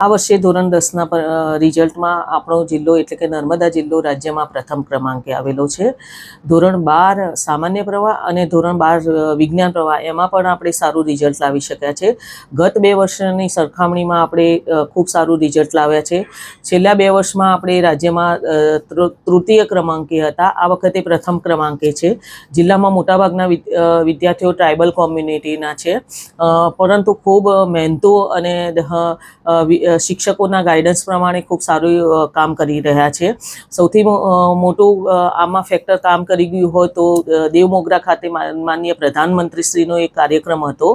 આ વર્ષે ધોરણ 10ના રિઝલ્ટમાં આપણો જિલ્લો એટલે કે નર્મદા જિલ્લો રાજ્યમાં પ્રથમ ક્રમાંકે આવેલો છે. ધોરણ 12 સામાન્ય પ્રવાહ અને ધોરણ 12 વિજ્ઞાન પ્રવાહ એમાં પણ આપણે સારું રિઝલ્ટ લાવી શક્યા છે. ગત 2 વર્ષની સરખામણીમાં આપણે ખૂબ સારું રિઝલ્ટ લાવ્યા છે. છેલ્લા 2 વર્ષમાં આપણે રાજ્યમાં તૃતીય ક્રમાંકે હતા, આ વખતે પ્રથમ ક્રમાંકે છે. જિલ્લામાં મોટાભાગના વિદ્યાર્થીઓ ટ્રાઇબલ કોમ્યુનિટીના છે, પરંતુ ખૂબ મહેનતુ અને શિક્ષકોના ગાઈડન્સ પ્રમાણે ખૂબ સારું કામ કરી રહ્યા છે. સૌથી મોટું આમાં ફેક્ટર કામ કરી ગયું હોય તો દેવમોગરા ખાતે માનનીય પ્રધાનમંત્રીશ્રીનો એક કાર્યક્રમ હતો,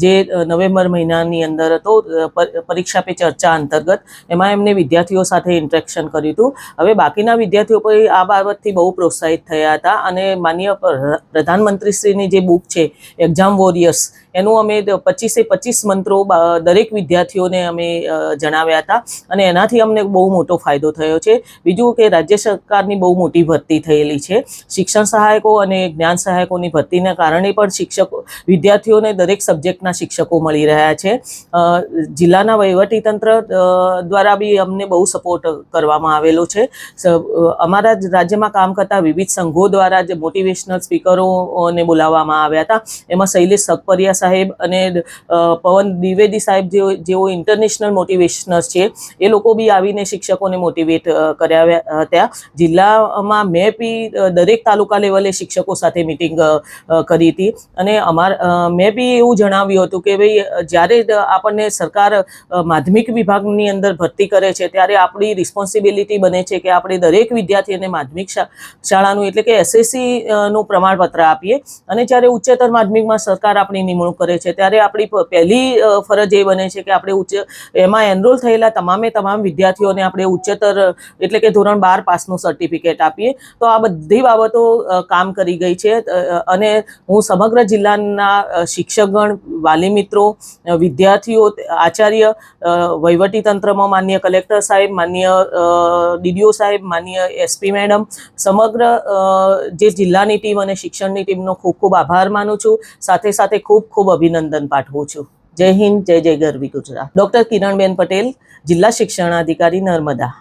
જે નવેમ્બર મહિનાની અંદર હતો, પરીક્ષા પે ચર્ચા અંતર્ગત. એમાં એમને વિદ્યાર્થીઓ સાથે ઇન્ટરેક્શન કર્યું હતું. હવે બાકીના વિદ્યાર્થીઓ પણ આ બાબતથી બહુ પ્રોત્સાહિત થયા હતા અને માનનીય પ્રધાનમંત્રીશ્રીની જે બુક છે એક્ઝામ વોરિયર્સ, એનું અમે 25 મંત્રો દરેક વિદ્યાર્થીઓને અમે જણાવ્યા હતા અને એનાથી અમને બહુ મોટો ફાયદો થયો છે. બીજું કે રાજ્ય સરકારની બહુ મોટી ભરતી થયેલી છે. શિક્ષણ સહાયકો અને જ્ઞાન સહાયકોની ભરતીના કારણે પણ વિદ્યાર્થીઓને દરેક સબ્જેક્ટના શિક્ષકો મળી રહ્યા છે. જિલ્લાના વહીવટીતંત્ર દ્વારા બી અમને બહુ સપોર્ટ કરવામાં આવેલો છે. અમારા રાજ્યમાં કામ કરતા વિવિધ સંઘો દ્વારા જે મોટિવેશનલ સ્પીકરોને બોલાવવામાં આવ્યા હતા, એમાં શૈલેષ સગપરિયા સાહેબ અને પવન દ્વિવેદી સાહેબ જેઓ ઇન્ટરનેશનલ મોટિવેશનર્સ છે, એ લોકો બી આવીને શિક્ષકોને મોટિવેટ કર્યા હતા. જિલ્લામાં મેં બી દરેક તાલુકા લેવલે શિક્ષકો સાથે મિટિંગ કરી હતી અને મેં બી એવું જણાવ્યું હતું કે ભાઈ, જ્યારે આપણને સરકાર માધ્યમિક વિભાગની અંદર ભરતી કરે છે ત્યારે આપણી રિસ્પોન્સિબિલિટી બને છે કે આપણે દરેક વિદ્યાર્થીને માધ્યમિક શાળાનું એટલે કે SSC નું પ્રમાણપત્ર આપીએ. અને જ્યારે ઉચ્ચતર માધ્યમિકમાં સરકાર આપણી નિમણૂક કરે છે ત્યારે આપણી પહેલી ફરજ એ બને છે કે આપણે એમાં એનરોલ થયેલા તમામ વિદ્યાર્થીઓને આપણે ઉચ્ચતર એટલે કે ધોરણ 12 પાસનું સર્ટિફિકેટ આપીએ. તો આ બધી બાબતો કામ કરી ગઈ છે અને હું સમગ્ર જિલ્લાના શિક્ષકગણ, વાલી મિત્રો, વિદ્યાર્થીઓ, આચાર્ય, વહીવટીતંત્રમાં માનનીય કલેક્ટર સાહેબ, માનનીય DDO સાહેબ, માનનીય SP મેડમ, સમગ્ર જે જિલ્લાની ટીમ અને શિક્ષણની ટીમનો ખૂબ ખૂબ આભાર માનું છું. સાથે સાથે ખૂબ ખૂબ અભિનંદન પાઠવું છું. જય હિન્દ, જય જય ગરવી ગુજરાત. ડૉક્ટર કિરણબેન પટેલ, જિલ્લા શિક્ષણાધિકારી, નર્મદા.